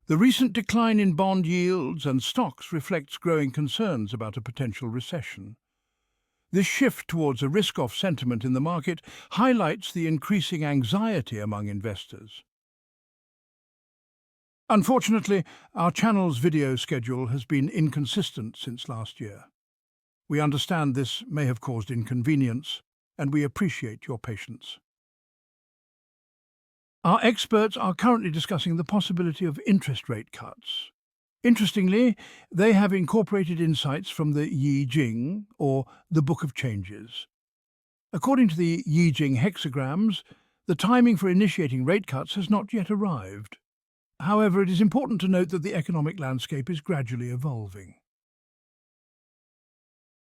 The recent decline in bond yields and stocks reflects growing concerns about a potential recession. This shift towards a risk-off sentiment in the market highlights the increasing anxiety among investors. Unfortunately, our channel's video schedule has been inconsistent since last year. We understand this may have caused inconvenience, and we appreciate your patience. Our experts are currently discussing the possibility of interest rate cuts. Interestingly, they have incorporated insights from the Yi Jing, or the Book of Changes. According to the YiJing hexagrams, the timing for initiating rate cuts has not yet arrived. However, it is important to note that the economic landscape is gradually evolving.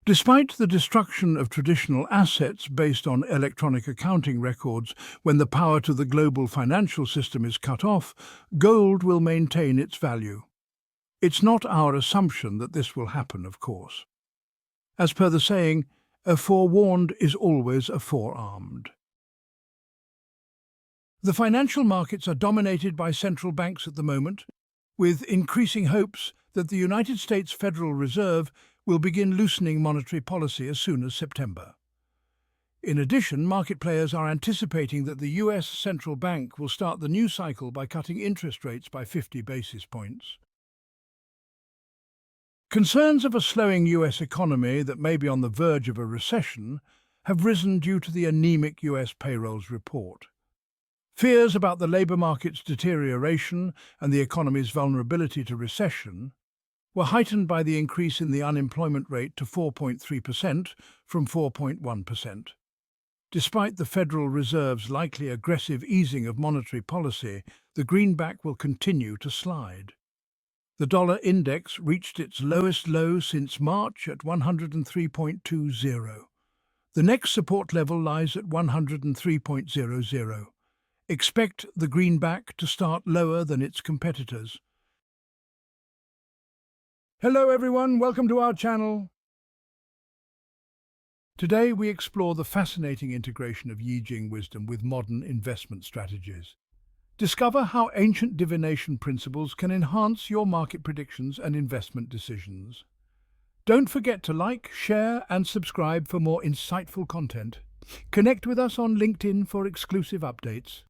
Despite the destruction of traditional assets based on electronic accounting records, when the power to the global financial system is cut off, gold will maintain its value. It's not our assumption that this will happen, of course. As per the saying, a forewarned is always a forearmed. The financial markets are dominated by central banks at the moment, with increasing hopes that the United States Federal Reserve will begin loosening monetary policy as soon as September. In addition, market players are anticipating that the US Central Bank will start the new cycle by cutting interest rates by 50 basis points. Concerns of a slowing US economy that may be on the verge of a recession have risen due to the anemic US payrolls report. Fears about the labour market's deterioration and the economy's vulnerability to recession were heightened by the increase in the unemployment rate to 4.3% from 4.1%. Despite the Federal Reserve's likely aggressive easing of monetary policy, the greenback will continue to slide. The dollar index reached its lowest low since March at 103.20. The next support level lies at 103.00. Expect the greenback to start lower than its competitors. Hello everyone, welcome to our channel. Today we explore the fascinating integration of YiJing wisdom with modern investment strategies. Discover how ancient divination principles can enhance your market predictions and investment decisions. Don't forget to like, share and subscribe for more insightful content. Connect with us on LinkedIn for exclusive updates.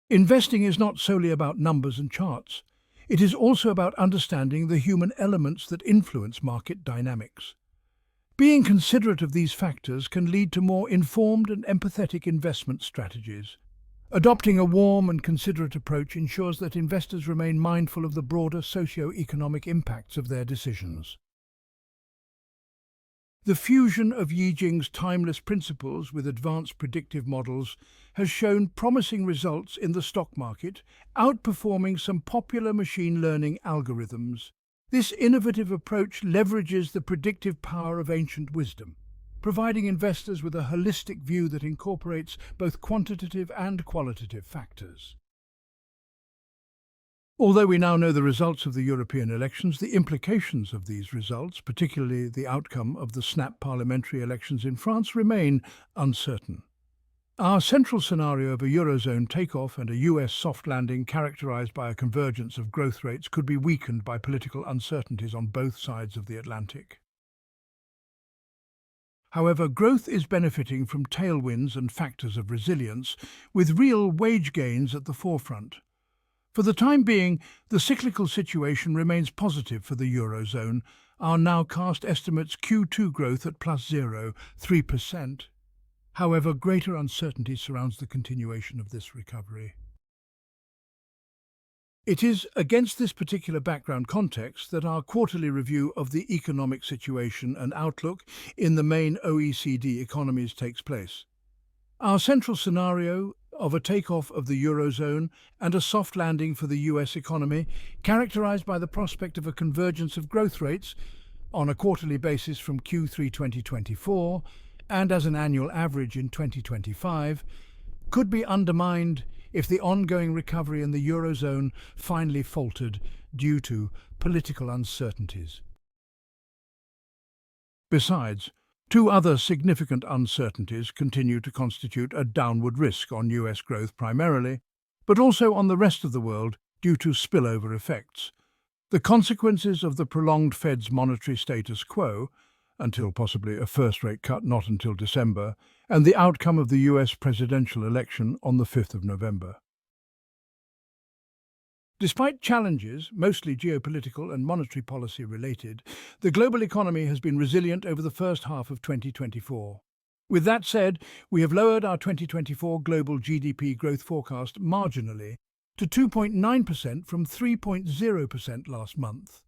Investing is not solely about numbers and charts. It is also about understanding the human elements that influence market dynamics. Being considerate of these factors can lead to more informed and empathetic investment strategies. Adopting a warm and considerate approach ensures that investors remain mindful of the broader socio-economic impacts of their decisions. The fusion of YiJing's timeless principles with advanced predictive models has shown promising results in the stock market, outperforming some popular machine learning algorithms. This innovative approach leverages the predictive power of ancient wisdom, providing investors with a holistic view that incorporates both quantitative and qualitative factors. Although we now know the results of the European elections, the implications of these results, particularly the outcome of the snap parliamentary elections in France, remain uncertain. Our central scenario of a Eurozone takeoff and a US soft landing characterized by a convergence of growth rates could be weakened by political uncertainties on both sides of the Atlantic. However, growth is benefiting from tailwinds and factors of resilience, with real wage gains at the forefront. For the time being, the cyclical situation remains positive for the Eurozone. Our nowcast estimates Q2 growth at plus 0.3%. However, greater uncertainty surrounds the continuation of this recovery. It is against this particular background context that our quarterly review of the economic situation and outlook in the main OECD economies takes place. Our central scenario of a takeoff of the Eurozone and a soft landing for the US economy, characterized by the prospect of a convergence of growth rates on a quarterly basis from Q3 2024 and as an annual average in 2025, could be undermined if the ongoing recovery in the Eurozone finally faltered due to political uncertainties. Besides, two other significant uncertainties continue to constitute a downward risk on US growth primarily, but also on the rest of the world, due to spillover effects. The consequences of the prolonged Fed's monetary status quo, until possibly a first rate cut not until December, and the outcome of the US presidential election on the 5th of November. Despite challenges, mostly geopolitical and monetary policy related, the global economy has been resilient over the first half of 2024. With that said, we have lowered our 2024 global GDP growth forecast marginally to 2.9% from 3.0% last month.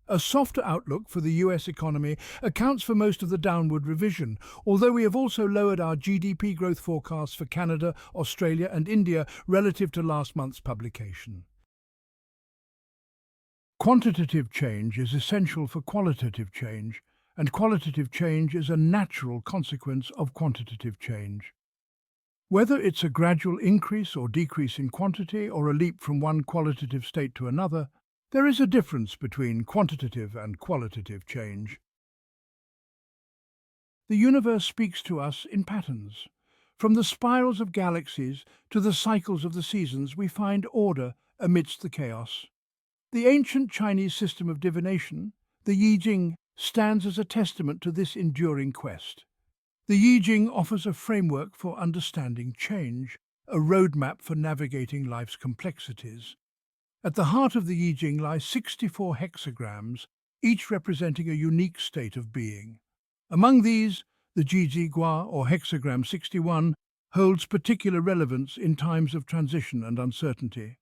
A softer outlook for the US economy accounts for most of the downward revision, although we have also lowered our GDP growth forecasts for Canada, Australia and India relative to last month's publication. Quantitative change is essential for qualitative change, and qualitative change is a natural consequence of quantitative change. Whether it's a gradual increase or decrease in quantity or a leap from one qualitative state to another, there is a difference between quantitative and qualitative change. The universe speaks to us in patterns. From the spirals of galaxies to the cycles of the seasons, we find order amidst the chaos. The ancient Chinese system of divination, the YiJing, stands as a testament to this enduring quest. The YiJing offers a framework for understanding change, a roadmap for navigating life's complexities. At the heart of the YiJing lie 64 hexagrams, each representing a unique state of being. Among these, the Jizigua, or hexagram 61, holds particular relevance in times of transition and uncertainty.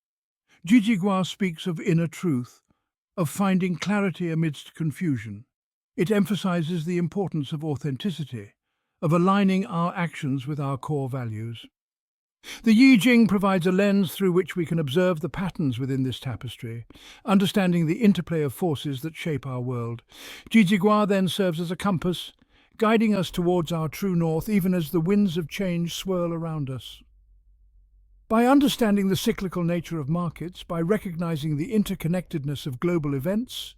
Jizigua speaks of inner truth, of finding clarity amidst confusion. It emphasizes the importance of authenticity, of aligning our actions with our core values. The YiJing provides a lens through which we can observe the patterns within this tapestry, understanding the interplay of forces that shape our world. Jizigua then serves as a compass, guiding us towards our true north even as the winds of change swirl around us. By understanding the cyclical nature of markets, by recognizing the interconnectedness of global events,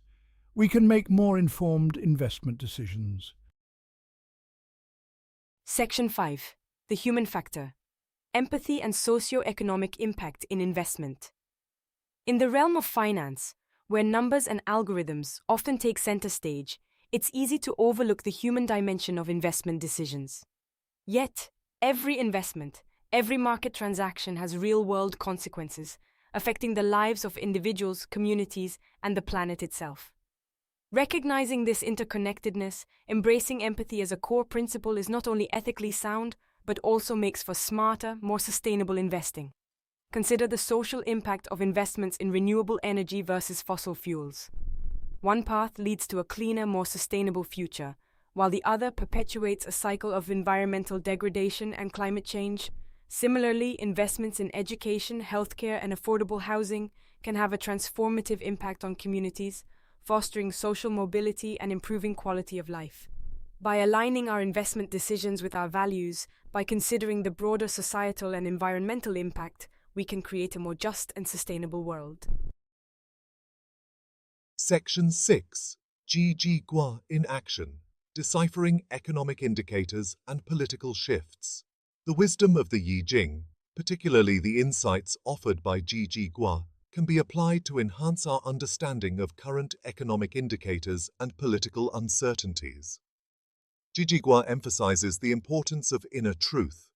we can make more informed investment decisions. Section 5. The Human Factor. Empathy and Socio-Economic Impact in Investment. In the realm of finance, where numbers and algorithms often take center stage, it's easy to overlook the human dimension of investment decisions. Yet, every investment, every market transaction has real-world consequences, affecting the lives of individuals, communities, and the planet itself. Recognizing this interconnectedness, embracing empathy as a core principle is not only ethically sound, but also makes for smarter, more sustainable investing. Consider the social impact of investments in renewable energy versus fossil fuels. One path leads to a cleaner, more sustainable future, while the other perpetuates a cycle of environmental degradation and climate change. Similarly, investments in education, healthcare, and affordable housing can have a transformative impact on communities, fostering social mobility and improving quality of life. By aligning our investment decisions with our values, by considering the broader societal and environmental impact, we can create a more just and sustainable world. Section 6. Jizigua in Action. Deciphering Economic Indicators and Political Shifts. The wisdom of the YiJing, particularly the insights offered by Jizigua, can be applied to enhance our understanding of current economic indicators and political uncertainties. Jizigua emphasizes the importance of inner truth,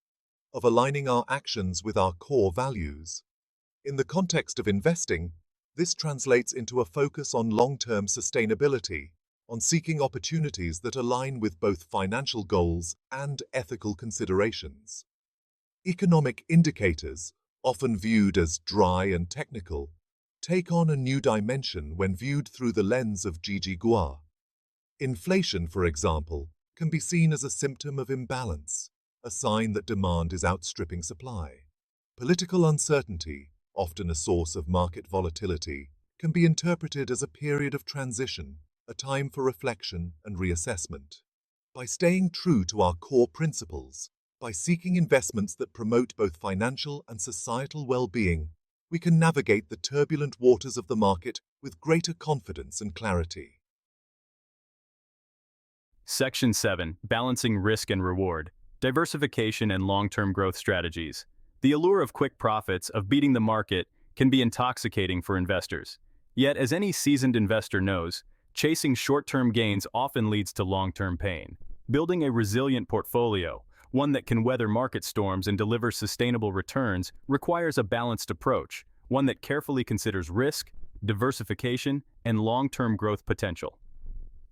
of aligning our actions with our core values. In the context of investing, this translates into a focus on long-term sustainability, on seeking opportunities that align with both financial goals and ethical considerations. Economic indicators, often viewed as dry and technical, take on a new dimension when viewed through the lens of Jizigua. Inflation, for example, can be seen as a symptom of imbalance, a sign that demand is outstripping supply. Political uncertainty, often a source of market volatility, can be interpreted as a period of transition, a time for reflection and reassessment. By staying true to our core principles, by seeking investments that promote both financial and societal well-being, we can navigate the turbulent waters of the market with greater confidence and clarity. Section 7. Balancing Risk and Reward. Diversification and Long-Term Growth Strategies. The allure of quick profits, of beating the market, can be intoxicating for investors. Yet, as any seasoned investor knows, chasing short-term gains often leads to long-term pain. Building a resilient portfolio, one that can weather market storms and deliver sustainable returns, requires a balanced approach, one that carefully considers risk, diversification, and long-term growth potential.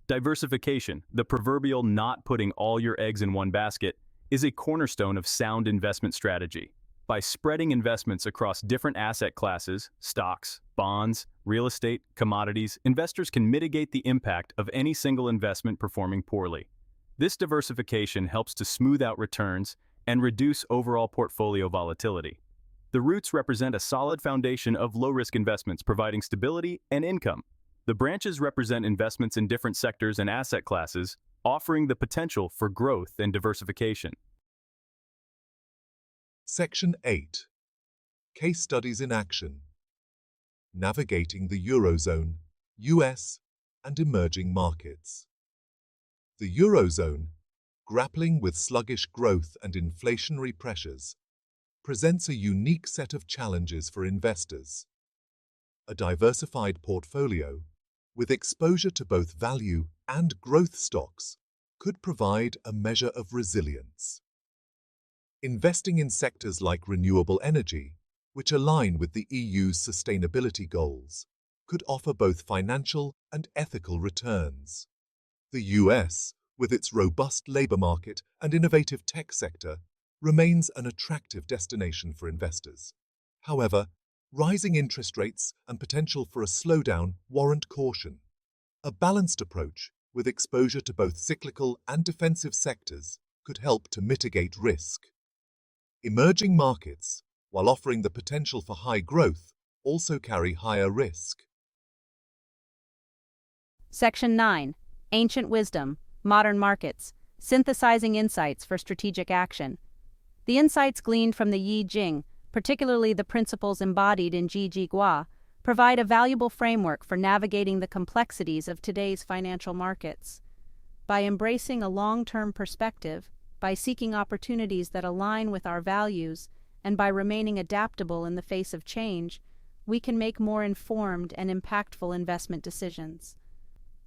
Diversification, the proverbial not putting all your eggs in one basket, is a cornerstone of sound investment strategy. By spreading investments across different asset classes, stocks, bonds, real estate, commodities, investors can mitigate the impact of any single investment performing poorly. This diversification helps to smooth out returns and reduce overall portfolio volatility. The roots represent a solid foundation of low-risk investments, providing stability and income. The branches represent investments in different sectors and asset classes, offering the potential for growth and diversification. Section 8. Case Studies in Action. Navigating the Eurozone, US, and Emerging Markets. The Eurozone, grappling with sluggish growth and inflationary pressures, presents a unique set of challenges for investors. A diversified portfolio, with exposure to both value and growth stocks, could provide a measure of resilience. Investing in sectors like renewable energy, which align with the EU's sustainability goals, could offer both financial and ethical returns. The US, with its robust labor market and innovative tech sector, remains an attractive destination for investors. However, rising interest rates and potential for a slowdown warrant caution. A balanced approach, with exposure to both cyclical and defensive sectors, could help to mitigate risk. Emerging markets, while offering the potential for high growth, also carry higher risk. Section 9. Ancient Wisdom, Modern Markets, Synthesizing Insights for Strategic Action. The insights gleaned from the Yi Jing, particularly the principles embodied in Yi provide a valuable framework for navigating the complexities of today's financial markets. By embracing a long-term perspective, by seeking opportunities that align with our values, and by remaining adaptable in the face of change, we can make more informed and impactful investment decisions.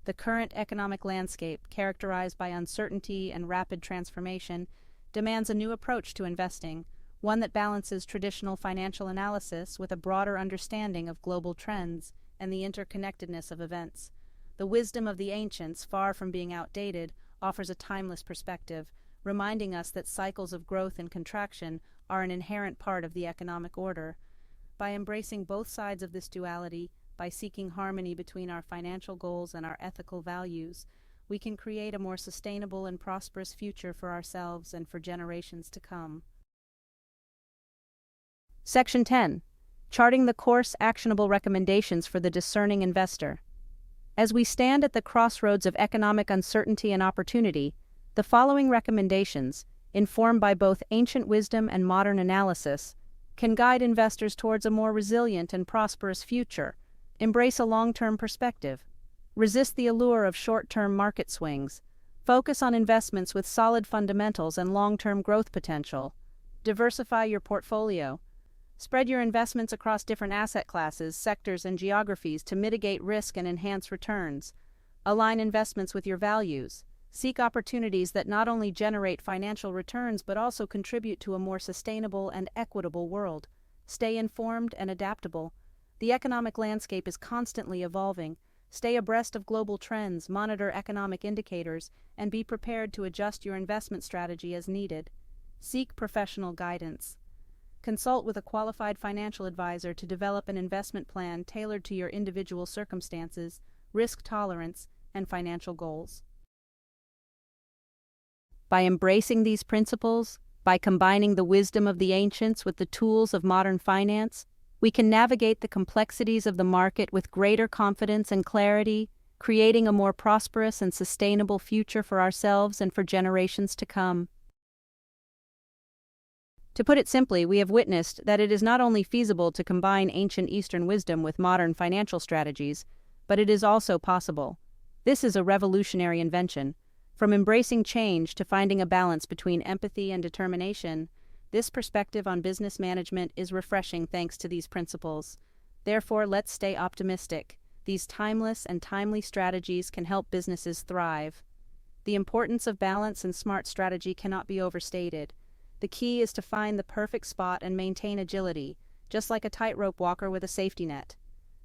The current economic landscape, characterized by uncertainty and rapid transformation, demands a new approach to investing, one that balances traditional financial analysis with a broader understanding of global trends and the interconnectedness of events. The wisdom of the ancients, far from being outdated, offers a timeless perspective, reminding us that cycles of growth and contraction are an inherent part of the economic order. By embracing both sides of this duality, by seeking harmony between our financial goals and our ethical values, we can create a more sustainable and prosperous future for ourselves and for generations to come. Section 10. Charting the course, actionable recommendations for the discerning investor. As we stand at the crossroads of economic uncertainty and opportunity, the following recommendations, informed by both ancient wisdom and modern analysis, can guide investors towards a more resilient and prosperous future. Embrace a long-term perspective. Resist the allure of short-term market swings. Focus on investments with solid fundamentals and long-term growth potential. Diversify your portfolio. Spread your investments across different asset classes, sectors, and geographies to mitigate risk and enhance returns. Align investments with your values. Seek opportunities that not only generate financial returns but also contribute to a more sustainable and equitable world. Stay informed and adaptable. The economic landscape is constantly evolving. Stay abreast of global trends, monitor economic indicators, and be prepared to adjust your investment strategy as needed. Seek professional guidance. Consult with a qualified financial advisor to develop an investment plan tailored to your individual circumstances, risk tolerance, and financial goals. By embracing these principles, by combining the wisdom of the ancients with the tools of modern finance, we can navigate the complexities of the market with greater confidence and clarity, creating a more prosperous and sustainable future for ourselves and for generations to come. To put it simply, we have witnessed that it is not only feasible to combine ancient Eastern wisdom with modern financial strategies, but it is also possible. This is a revolutionary invention. From embracing change to finding a balance between empathy and determination, This perspective on business management is refreshing thanks to these principles. Therefore, let's stay optimistic. These timeless and timely strategies can help businesses thrive. The importance of balance and smart strategy cannot be overstated. The key is to find the perfect spot and maintain agility, just like a tightrope walker with a safety net.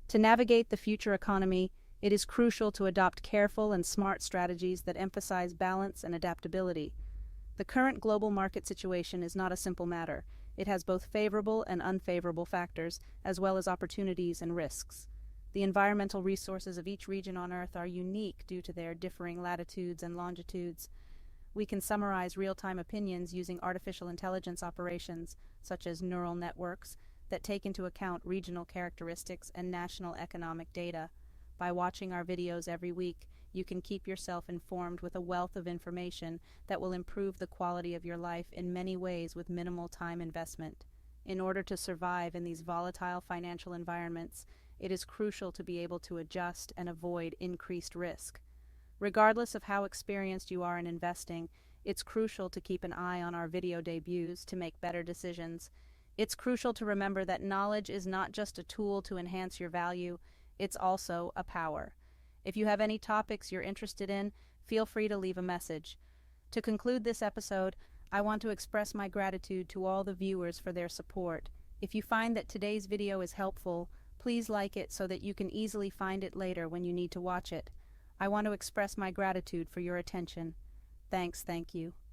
To navigate the future economy, it is crucial to adopt careful and smart strategies that emphasize balance and adaptability. The current global market situation is not a simple matter. It has both favorable and unfavorable factors, as well as opportunities and risks. The environmental resources of each region on Earth are unique due to their differing latitudes and longitudes. We can summarize real-time opinions using artificial intelligence operations, such as neural networks, that take into account regional characteristics and national economic data. By watching our videos every week, you can keep yourself informed with a wealth of information that will improve the quality of your life in many ways with minimal time investment. In order to survive in these volatile financial environments, it is crucial to be able to adjust and avoid increased risk. Regardless of how experienced you are in investing, it's crucial to keep an eye on our video debuts to make better decisions. It's crucial to remember that knowledge is not just a tool to enhance your value, it's also a power. If you have any topics you're interested in, feel free to leave a message. To conclude this episode, I want to express my gratitude to all the viewers for their support. If you find that today's video is helpful, please like it so that you can easily find it later when you need to watch it. I want to express my gratitude for your attention. Thank you.